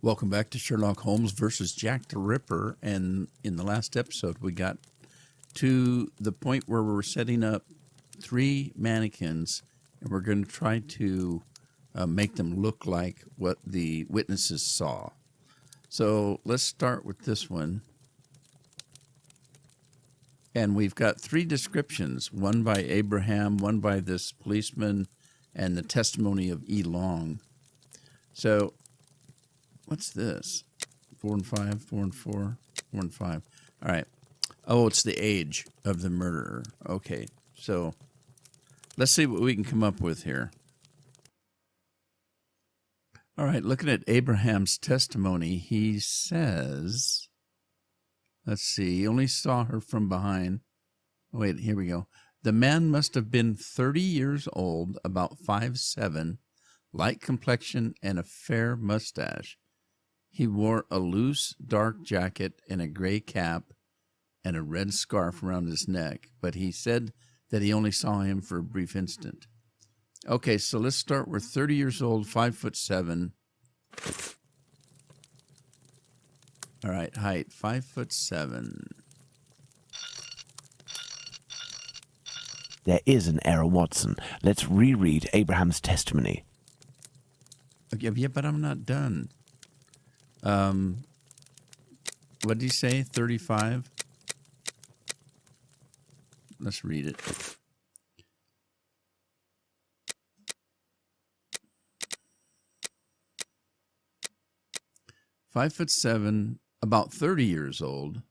Welcome back to Sherlock Holmes versus Jack the Ripper. And in the last episode, we got to the point where we're setting up three mannequins, and we're going to try to make them look like what the witnesses saw. So let's start with this one. And we've got three descriptions, one by Abraham, one by this policeman, and the testimony of E. Long. So what's this? 4 and 5, 4 and 4, 4 and 5. All right. Oh, it's the age of the murderer. Okay. So let's see what we can come up with here. All right. Looking at Abraham's testimony, he says, let's see, he only saw her from behind. Wait, here we go. The man must have been 30 years old, about 5'7", light complexion, and a fair mustache. He wore a loose, dark jacket and a gray cap and a red scarf around his neck, but he said that he only saw him for a brief instant. Okay, so let's start with 30 years old, 5'7". All right, height, 5'7". There is an error, Watson. Let's reread Abraham's testimony. Yeah, but I'm not done. What did he say? 35? Let's read it. "5'7", about 30 years old.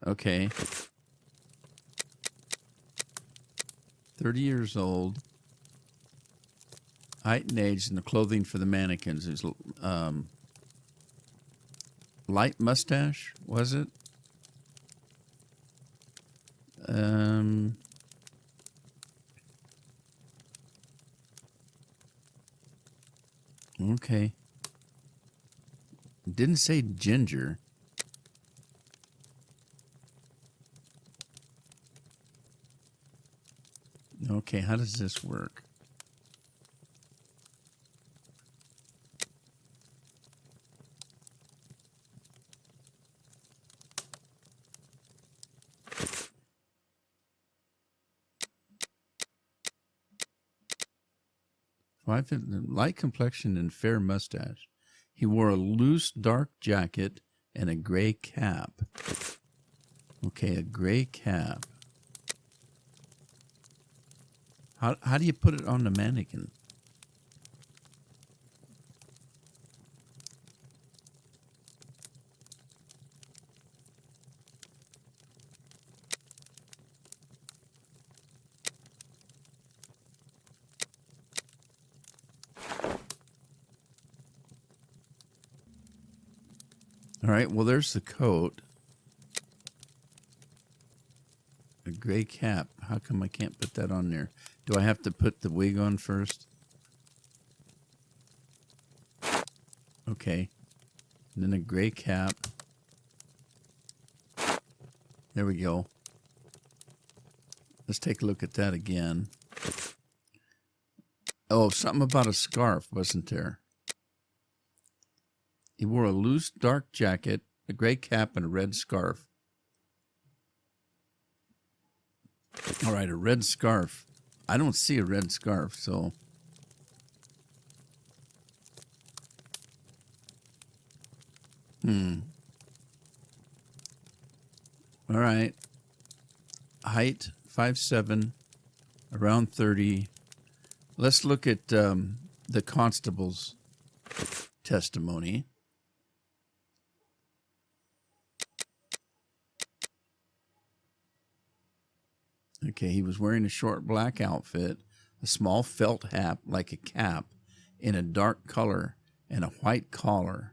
Okay. 30 years old. Height and age and the clothing for the mannequins is light mustache, was it? Okay. Didn't say ginger. Okay, how does this work? Light complexion and fair mustache. He wore a loose, dark jacket and a gray cap. Okay, a gray cap. How do you put it on the mannequin? All right, well, there's the coat. A gray cap. How come I can't put that on there? Do I have to put the wig on first? Okay. And then a gray cap. There we go. Let's take a look at that again. Oh, something about a scarf, wasn't there? He wore a loose, dark jacket, a gray cap, and a red scarf. All right, a red scarf. I don't see a red scarf, so. All right. Height, 5'7", around 30. Let's look at the constable's testimony. Okay, he was wearing a short black outfit, a small felt hat like a cap in a dark color, and a white collar.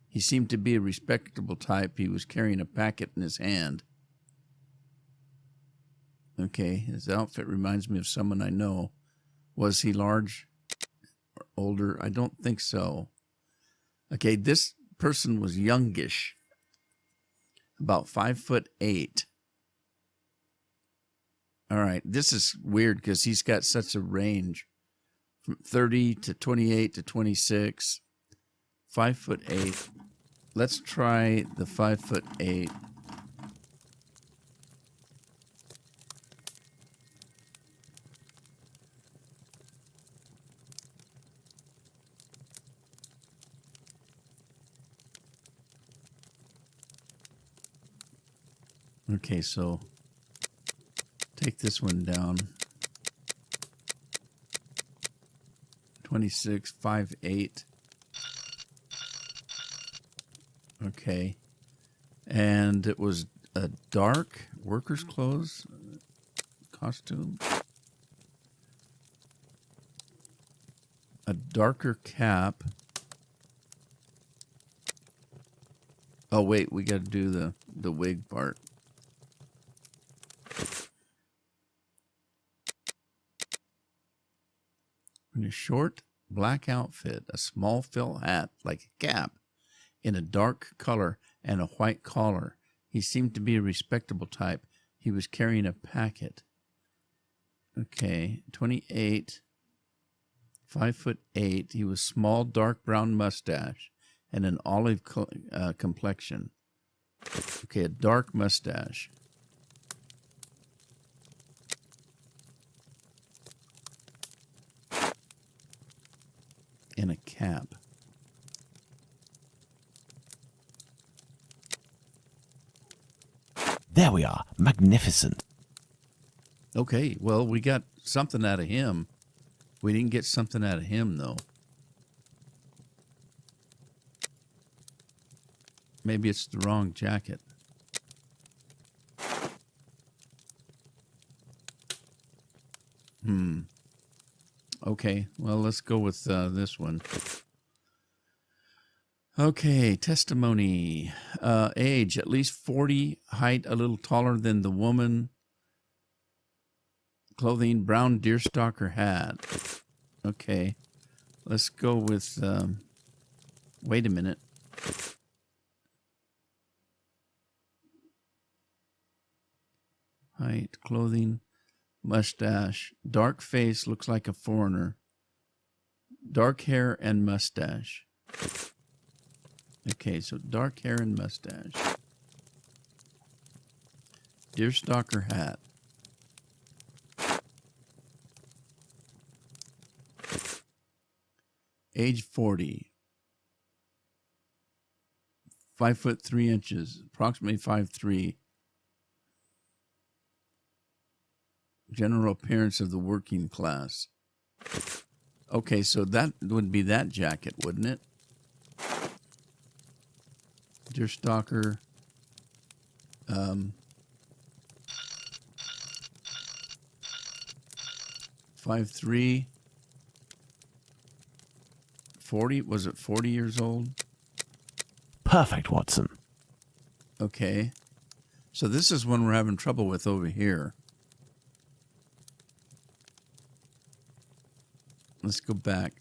He seemed to be a respectable type. He was carrying a packet in his hand. Okay, his outfit reminds me of someone I know. Was he large or older? I don't think so. Okay, this person was youngish, about 5'8". All right, this is weird because he's got such a range from 30 to 28 to 26, 5'8". Let's try the 5'8". Okay, so take this one down. 26, 5'8". Okay. And it was a dark worker's clothes costume. A darker cap. Oh, wait, we got to do the wig part. In a short black outfit, a small felt hat like a cap in a dark color and a white collar. He seemed to be a respectable type. He was carrying a packet. Okay, 28, 5'8". He was small, dark brown mustache and an olive complexion. Okay, a dark mustache. And a cap. There we are. Magnificent. Okay, well, we got something out of him. We didn't get something out of him, though. Maybe it's the wrong jacket. Okay, well, let's go with this one. Okay, testimony. Age, at least 40. Height, a little taller than the woman. Clothing, brown deerstalker hat. Okay, let's go with... wait a minute. Height, clothing, mustache. Dark face, looks like a foreigner. Dark hair and mustache. Okay, so dark hair and mustache. Deerstalker hat. Age 40. 5'3", approximately 5'3". General appearance of the working class. Okay, so that would be that jacket, wouldn't it? Deerstalker. 5'3". 40. Was it 40 years old? Perfect, Watson. Okay. So this is one we're having trouble with over here. Let's go back.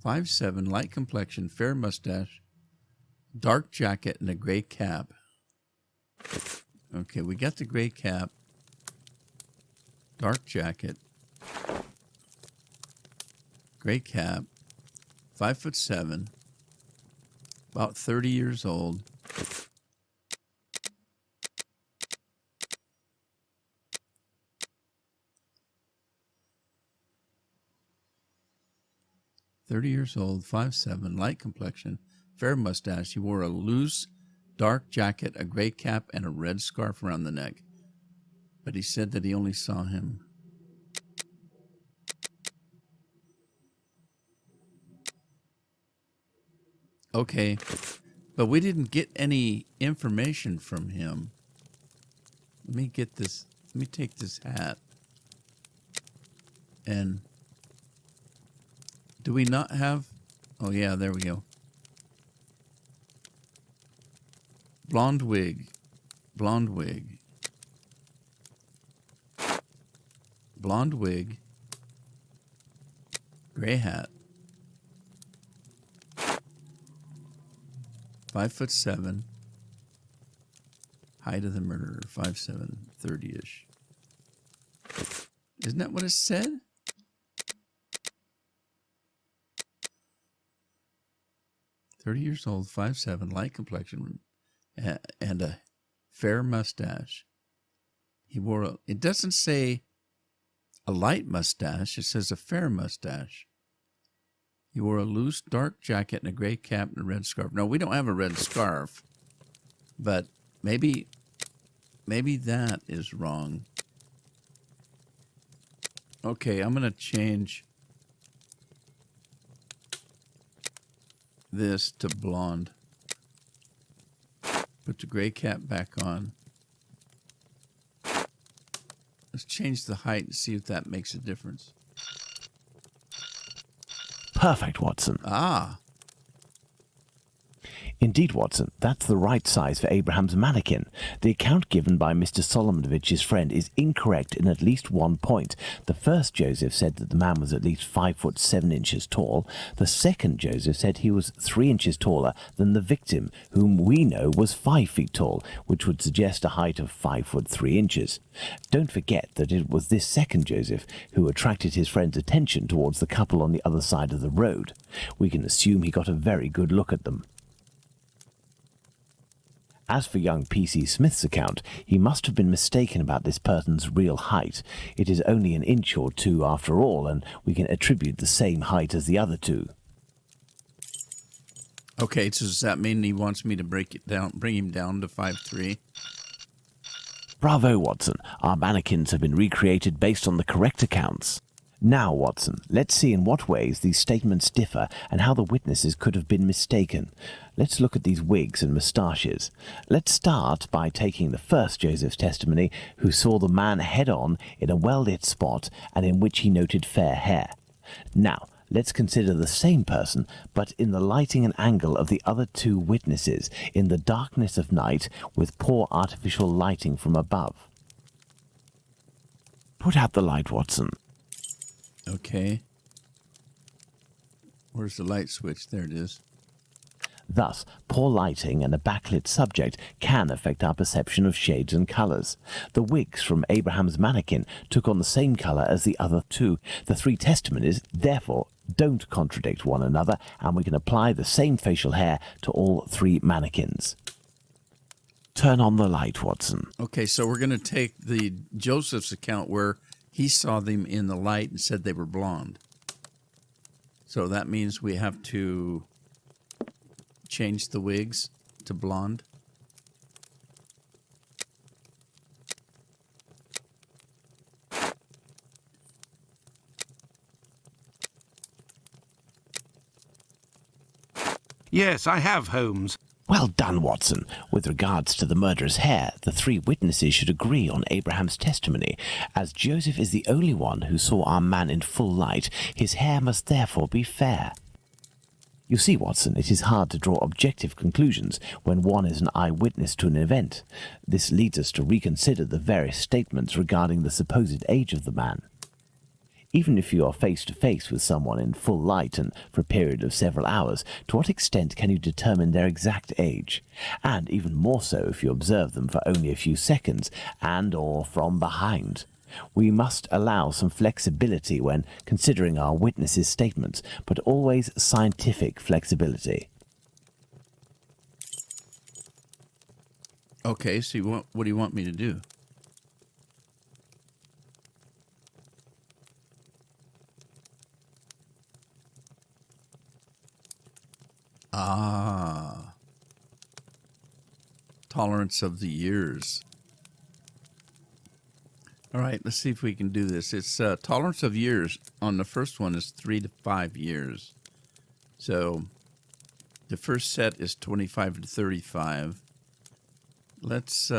Five seven, light complexion, fair mustache, dark jacket, and a gray cap. Okay, we got the gray cap, dark jacket, gray cap, 5'7", about 30 years old. Years old, 5'7", light complexion, fair mustache. He wore a loose, dark jacket, a gray cap, and a red scarf around the neck. But he said that he only saw him. Okay, but we didn't get any information from him. Let me get this. Let me take this hat. And do we not have... Oh, yeah, there we go. Blonde wig. Blonde wig. Blonde wig. Gray hat. 5'7". Height of the murderer, 5'7", 30-ish. Isn't that what it said? "30 years old, 5'7", light complexion, and a fair mustache. He wore it doesn't say a light mustache. It says a fair mustache. He wore a loose, dark jacket and a gray cap and a red scarf. No, we don't have a red scarf, but maybe that is wrong. Okay, I'm going to change this to blonde. Put the gray cap back on. Let's change the height and see if that makes a difference. Perfect, Watson. Ah, Indeed, Watson, that's the right size for Abraham's mannequin. The account given by Mr. Solomonovich's friend is incorrect in at least one point. The first Joseph said that the man was at least 5'7" tall. The second Joseph said he was 3 inches taller than the victim, whom we know was 5 feet tall, which would suggest a height of 5'3". Don't forget that it was this second Joseph who attracted his friend's attention towards the couple on the other side of the road. We can assume he got a very good look at them. As for young P.C. Smith's account, he must have been mistaken about this person's real height. It is only an inch or two after all, and we can attribute the same height as the other two. okay. So does that mean he wants me to bring him down to 5'3"? Bravo, Watson. Our mannequins have been recreated based on the correct accounts. Now, Watson, let's see in what ways these statements differ and how the witnesses could have been mistaken. Let's look at these wigs and moustaches. Let's start by taking the first Joseph's testimony, who saw the man head-on in a well-lit spot and in which he noted fair hair. Now, let's consider the same person, but in the lighting and angle of the other two witnesses, in the darkness of night, with poor artificial lighting from above. Put out the light, Watson. Okay. Where's the light switch? There it is. Thus, poor lighting and a backlit subject can affect our perception of shades and colours. The wigs from Abraham's mannequin took on the same colour as the other two. The three testimonies, therefore, don't contradict one another, and we can apply the same facial hair to all three mannequins. Turn on the light, Watson. Okay, so we're going to take the Joseph's account where he saw them in the light and said they were blonde. So that means we have to change the wigs to blonde. Yes, I have, Holmes. Well done, Watson. With regards to the murderer's hair, the three witnesses should agree on Abraham's testimony. As Joseph is the only one who saw our man in full light, his hair must therefore be fair. You see, Watson, it is hard to draw objective conclusions when one is an eyewitness to an event. This leads us to reconsider the various statements regarding the supposed age of the man. Even if you are face to face with someone in full light and for a period of several hours, to what extent can you determine their exact age? And even more so if you observe them for only a few seconds and or from behind. We must allow some flexibility when considering our witnesses' statements, but always scientific flexibility. Okay, so what do you want me to do? Ah, tolerance of the years. All right, let's see if we can do this. It's tolerance of years on the first one is 3 to 5 years. So the first set is 25 to 35. Let's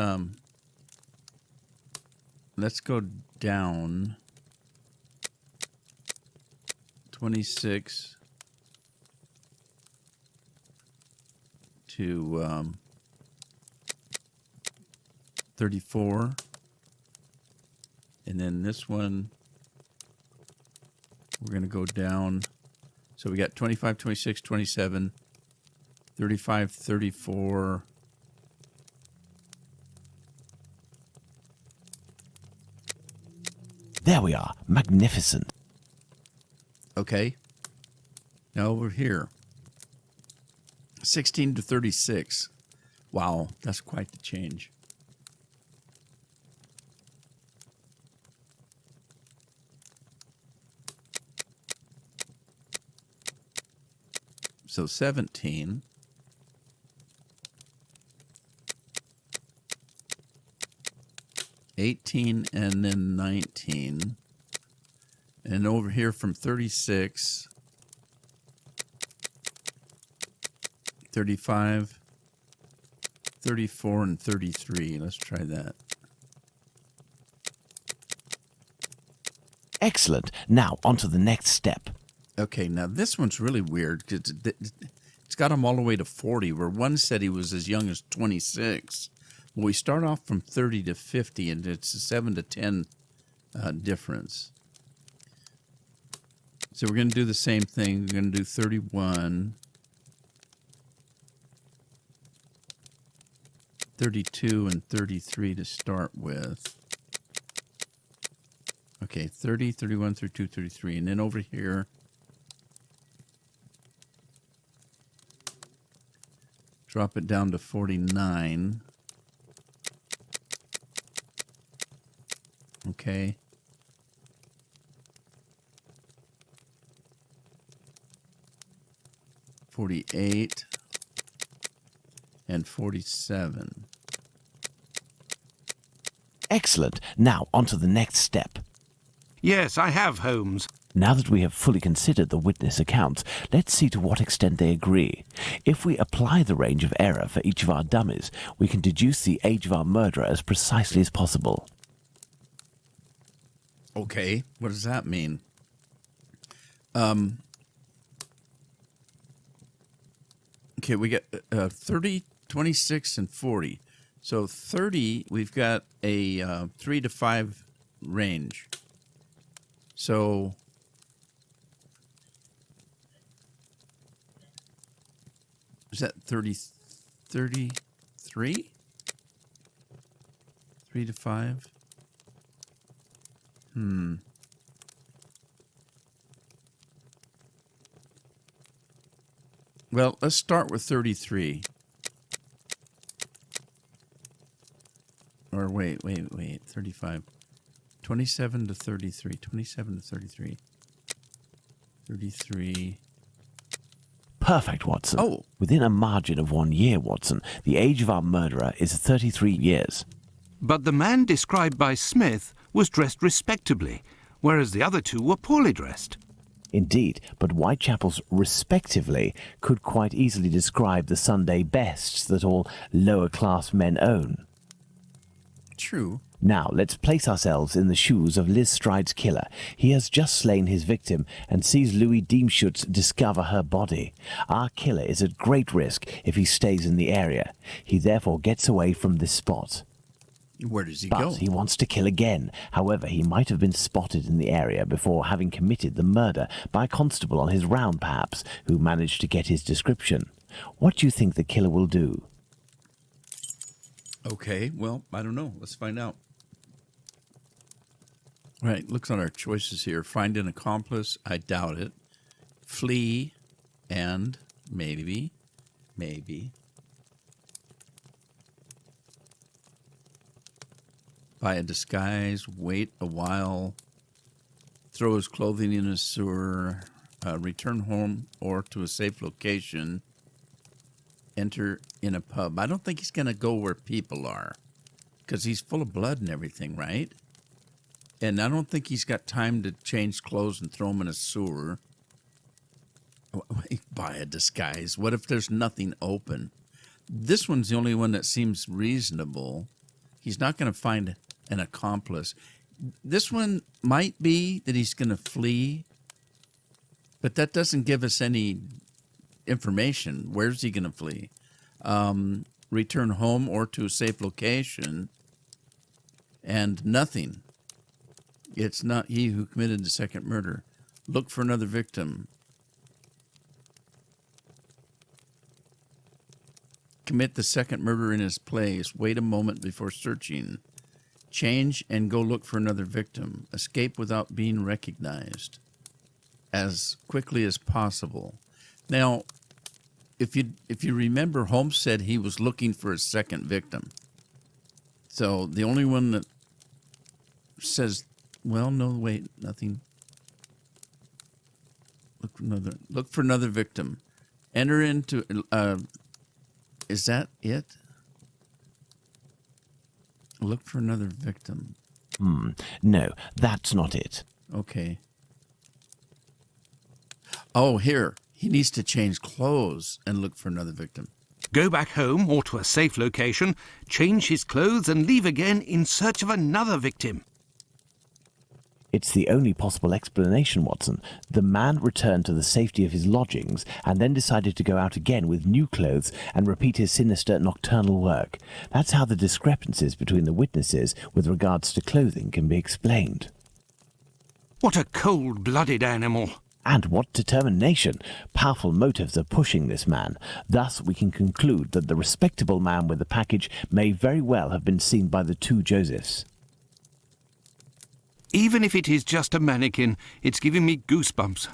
go down 26 to 34. And then this one, we're going to go down. So we got 25, 26, 27, 35, 34. There we are. Magnificent. Okay. Now over here. 16 to 36. Wow, that's quite the change. So 17. 18 and then 19. And over here from 36, 35, 34, and 33. Let's try that. Excellent. Now, on to the next step. Okay, now this one's really weird. It's got him all the way to 40, where one said he was as young as 26. Well, we start off from 30 to 50, and it's a 7 to 10 difference. So we're going to do the same thing. We're going to do 31, 32, and 33 to start with. Okay, 30, 31, 32, 33. And then over here, drop it down to 49. Okay. 48 and 47. Excellent. Now, on to the next step. Yes, I have, Holmes. Now that we have fully considered the witness accounts, let's see to what extent they agree. If we apply the range of error for each of our dummies, we can deduce the age of our murderer as precisely as possible. Okay, what does that mean? Okay, we got 30, 26, and 40. So 30, we've got a 3 to 5 range. So is that 33? 3 to 5? Well, let's start with 33. Or wait, 35. 27 to 33. 27 to 33. 33. Perfect, Watson. Oh. Within a margin of 1 year, Watson, the age of our murderer is 33 years. But the man described by Smith was dressed respectably, whereas the other two were poorly dressed. Indeed, but Whitechapel's respectively could quite easily describe the Sunday bests that all lower-class men own. True. Now, let's place ourselves in the shoes of Liz Stride's killer. He has just slain his victim and sees Louis Diemschutz discover her body. Our killer is at great risk if he stays in the area. He therefore gets away from this spot. Where does he go? But he wants to kill again. However, he might have been spotted in the area before having committed the murder by a constable on his round, perhaps, who managed to get his description. What do you think the killer will do? Okay, well, I don't know. Let's find out. All right, looks at our choices here. Find an accomplice. I doubt it. Flee and maybe. Buy a disguise, wait a while, throw his clothing in a sewer, return home or to a safe location, enter in a pub. I don't think he's going to go where people are because he's full of blood and everything, right? And I don't think he's got time to change clothes and throw them in a sewer. Buy a disguise. What if there's nothing open? This one's the only one that seems reasonable. He's not going to find an accomplice. This one might be that he's going to flee, but that doesn't give us any information. Where's he going to flee? Return home or to a safe location, and nothing. It's not he who committed the second murder. Look for another victim. Commit the second murder in his place. Wait a moment before searching. Change and go look for another victim. Escape without being recognized as quickly as possible. Now, if you remember, Holmes said he was looking for a second victim. So the only one that says, well, no, wait, nothing. Look for another victim. Enter into, is that it? Look for another victim. No, that's not it. Okay. Oh, here. He needs to change clothes and look for another victim. Go back home or to a safe location, change his clothes and leave again in search of another victim. It's the only possible explanation, Watson. The man returned to the safety of his lodgings and then decided to go out again with new clothes and repeat his sinister nocturnal work. That's how the discrepancies between the witnesses with regards to clothing can be explained. What a cold-blooded animal! And what determination! Powerful motives are pushing this man. Thus we can conclude that the respectable man with the package may very well have been seen by the two Josephs. Even if it is just a mannequin, it's giving me goosebumps.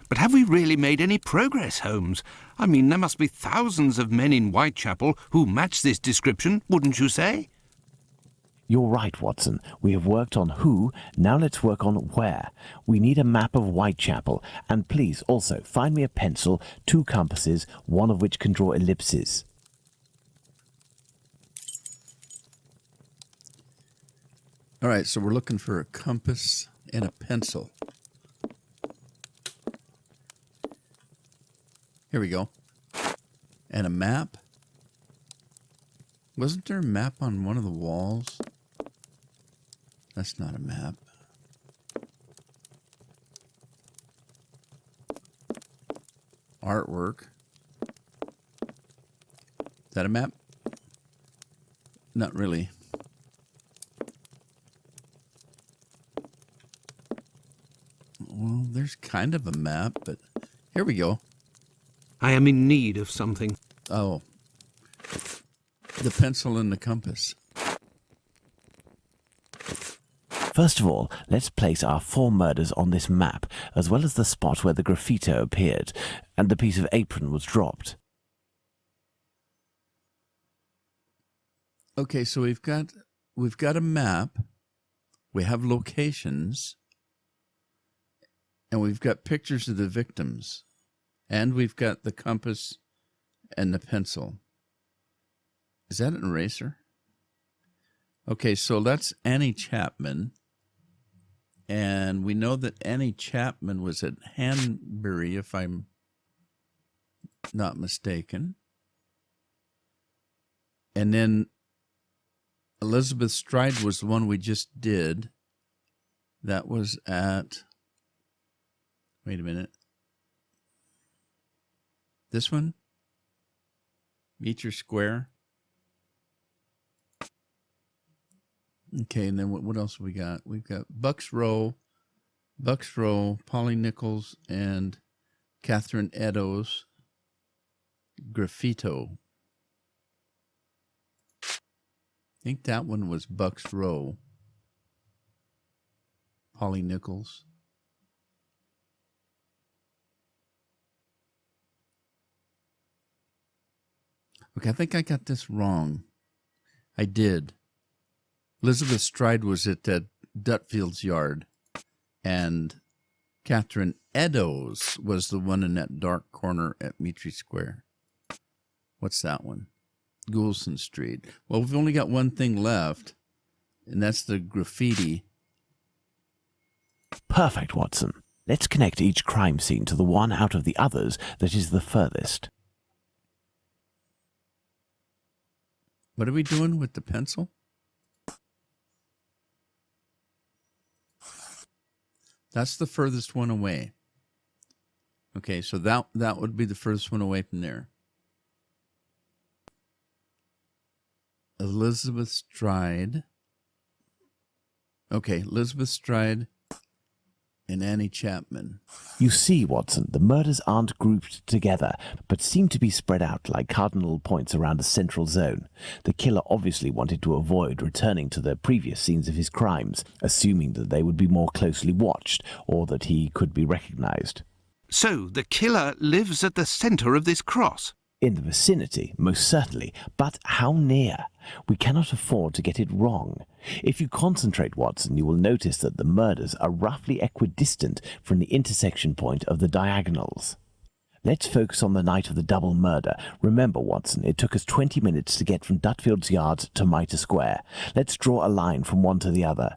But have we really made any progress, Holmes? I mean, there must be thousands of men in Whitechapel who match this description, wouldn't you say? You're right, Watson. We have worked on who, now let's work on where. We need a map of Whitechapel, and please also find me a pencil, 2 compasses, one of which can draw ellipses. All right, so we're looking for a compass and a pencil. Here we go. And a map. Wasn't there a map on one of the walls? That's not a map. Artwork. Is that a map? Not really. Well, there's kind of a map, but here we go. I am in need of something. Oh. The pencil and the compass. First of all, let's place our 4 murders on this map, as well as the spot where the graffito appeared, and the piece of apron was dropped. Okay, so we've got a map. We have locations. And we've got pictures of the victims. And we've got the compass and the pencil. Is that an eraser? Okay, so that's Annie Chapman. And we know that Annie Chapman was at Hanbury, if I'm not mistaken. And then Elizabeth Stride was the one we just did. That was at... Wait a minute. This one? Meet your square. Okay, and then what else have we got? We've got Bucks Row, Polly Nichols, and Catherine Eddowes. Graffito. I think that one was Bucks Row. Polly Nichols. Okay, I think I got this wrong. I did. Elizabeth Stride was at Dutfield's yard, and Catherine Eddowes was the one in that dark corner at Mitri Square. What's that one? Goulson Street. Well, we've only got one thing left, and that's the graffiti. Perfect, Watson. Let's connect each crime scene to the one out of the others that is the furthest. What are we doing with the pencil? That's the furthest one away. Okay, so that would be the furthest one away from there. Elizabeth Stride. Okay, Elizabeth Stride. and Annie Chapman. You see, Watson, the murders aren't grouped together, but seem to be spread out like cardinal points around a central zone. The killer obviously wanted to avoid returning to the previous scenes of his crimes, assuming that they would be more closely watched or that he could be recognized. So the killer lives at the centre of this cross? In the vicinity, most certainly, but how near? We cannot afford to get it wrong. If you concentrate, Watson, you will notice that the murders are roughly equidistant from the intersection point of the diagonals. Let's focus on the night of the double murder. Remember, Watson, it took us 20 minutes to get from Dutfield's Yard to Mitre Square. Let's draw a line from one to the other.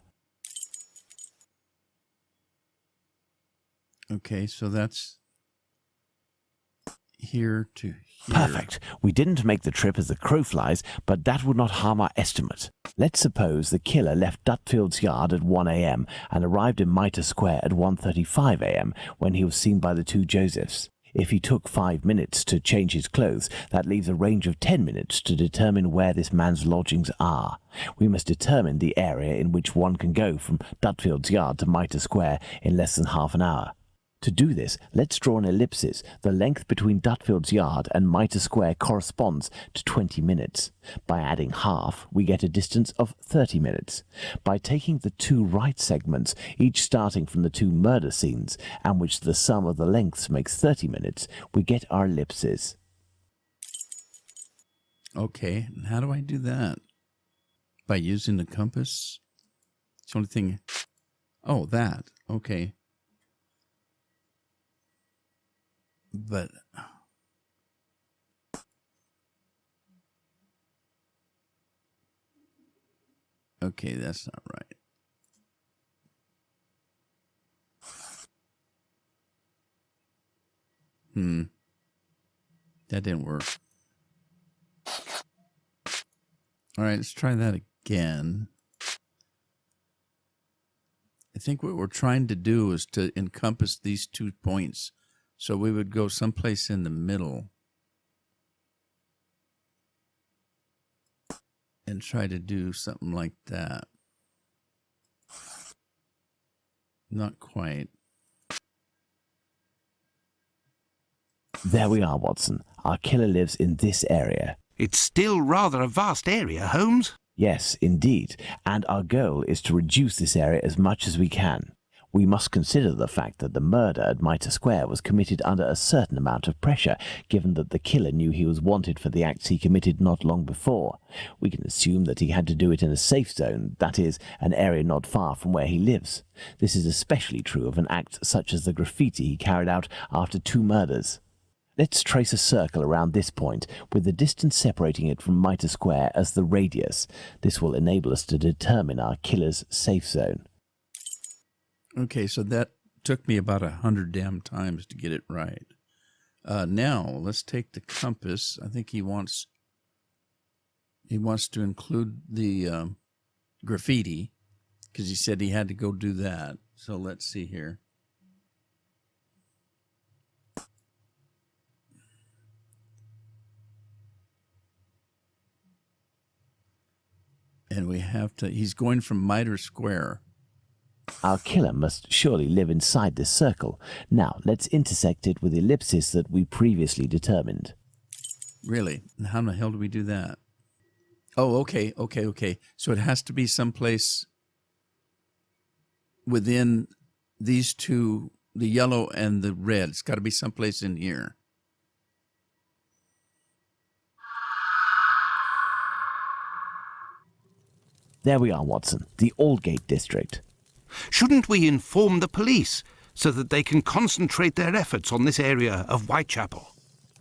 Okay, so that's here to here. Perfect. We didn't make the trip as the crow flies, but that would not harm our estimate. Let's suppose the killer left Dutfield's Yard at 1 a.m. and arrived in Mitre Square at 1:35 a.m. when he was seen by the two Josephs. If he took 5 minutes to change his clothes, that leaves a range of 10 minutes to determine where this man's lodgings are. We must determine the area in which one can go from Dutfield's Yard to Mitre Square in less than half an hour. To do this, let's draw an ellipsis. The length between Dutfield's Yard and Mitre Square corresponds to 20 minutes. By adding half, we get a distance of 30 minutes. By taking the two right segments, each starting from the two murder scenes, and which the sum of the lengths makes 30 minutes, we get our ellipsis. Okay, and how do I do that? By using the compass? It's the only thing. Oh, that. Okay. But okay, that's not right. That didn't work. All right, let's try that again. I think what we're trying to do is to encompass these 2 points. So we would go someplace in the middle and try to do something like that. Not quite. There we are, Watson. Our killer lives in this area. It's still rather a vast area, Holmes. Yes, indeed. And our goal is to reduce this area as much as we can. We must consider the fact that the murder at Mitre Square was committed under a certain amount of pressure, given that the killer knew he was wanted for the acts he committed not long before. We can assume that he had to do it in a safe zone, that is, an area not far from where he lives. This is especially true of an act such as the graffiti he carried out after 2 murders. Let's trace a circle around this point, with the distance separating it from Mitre Square as the radius. This will enable us to determine our killer's safe zone. Okay, so that took me about 100 damn times to get it right. Now let's take the compass. I think he wants to include the graffiti because he said he had to go do that. So let's see here. And we have to. He's going from Mitre Square. Our killer must surely live inside this circle. Now, let's intersect it with the ellipsis that we previously determined. Really? And how in the hell do we do that? Oh, okay. So it has to be someplace within these two, the yellow and the red. It's got to be someplace in here. There we are, Watson, the Aldgate district. Shouldn't we inform the police so that they can concentrate their efforts on this area of Whitechapel?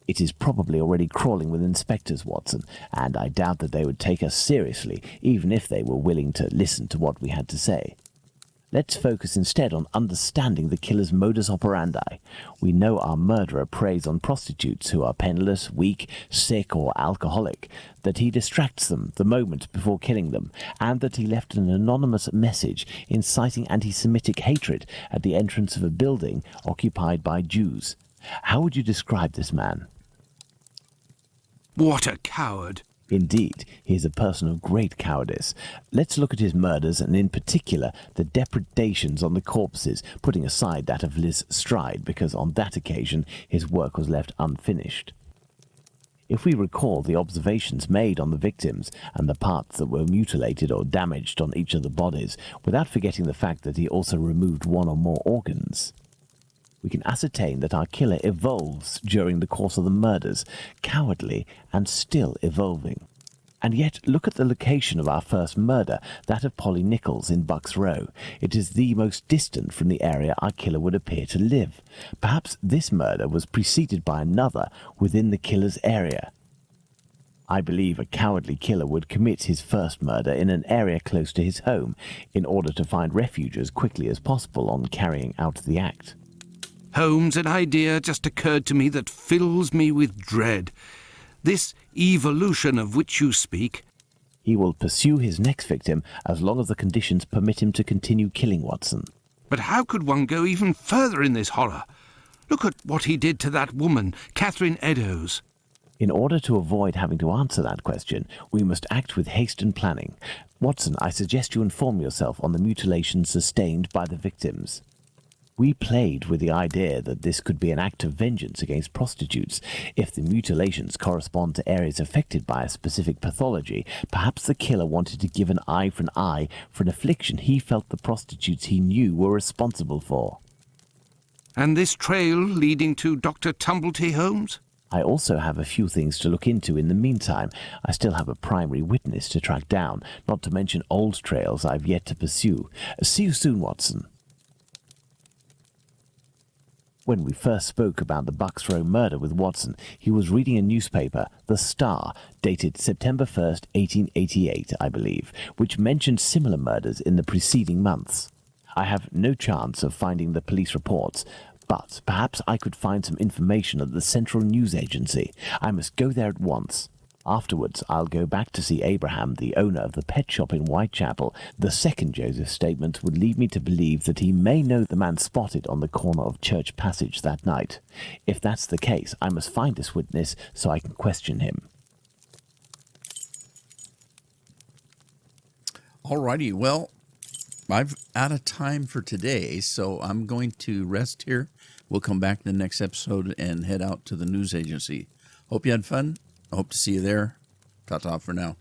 It is probably already crawling with inspectors, Watson, and I doubt that they would take us seriously, even if they were willing to listen to what we had to say. Let's focus instead on understanding the killer's modus operandi. We know our murderer preys on prostitutes who are penniless, weak, sick, or alcoholic, that he distracts them the moment before killing them, and that he left an anonymous message inciting anti-Semitic hatred at the entrance of a building occupied by Jews. How would you describe this man? What a coward! Indeed, he is a person of great cowardice. Let's look at his murders, and in particular the depredations on the corpses, putting aside that of Liz Stride, because on that occasion his work was left unfinished. If we recall the observations made on the victims and the parts that were mutilated or damaged on each of the bodies, without forgetting the fact that he also removed one or more organs, we can ascertain that our killer evolves during the course of the murders, cowardly and still evolving. And yet, look at the location of our first murder, that of Polly Nichols in Bucks Row. It is the most distant from the area our killer would appear to live. Perhaps this murder was preceded by another within the killer's area. I believe a cowardly killer would commit his first murder in an area close to his home, in order to find refuge as quickly as possible on carrying out the act. Holmes, an idea just occurred to me that fills me with dread. This evolution of which you speak. He will pursue his next victim as long as the conditions permit him to continue killing Watson. But how could one go even further in this horror? Look at what he did to that woman, Catherine Eddowes. In order to avoid having to answer that question, we must act with haste and planning. Watson, I suggest you inform yourself on the mutilations sustained by the victims. We played with the idea that this could be an act of vengeance against prostitutes. If the mutilations correspond to areas affected by a specific pathology, perhaps the killer wanted to give an eye for an affliction he felt the prostitutes he knew were responsible for. And this trail leading to Dr. Tumblety, Holmes? I also have a few things to look into in the meantime. I still have a primary witness to track down, not to mention old trails I've yet to pursue. See you soon, Watson. When we first spoke about the Bucks Row murder with Watson, he was reading a newspaper, The Star, dated September 1st, 1888, I believe, which mentioned similar murders in the preceding months. I have no chance of finding the police reports, but perhaps I could find some information at the Central News Agency. I must go there at once. Afterwards, I'll go back to see Abraham, the owner of the pet shop in Whitechapel. The second Joseph's statement would lead me to believe that he may know the man spotted on the corner of Church Passage that night. If that's the case, I must find this witness so I can question him. Alrighty, well, I've out of time for today, so I'm going to rest here. We'll come back in the next episode and head out to the news agency. Hope you had fun. I hope to see you there. Ta-ta for now.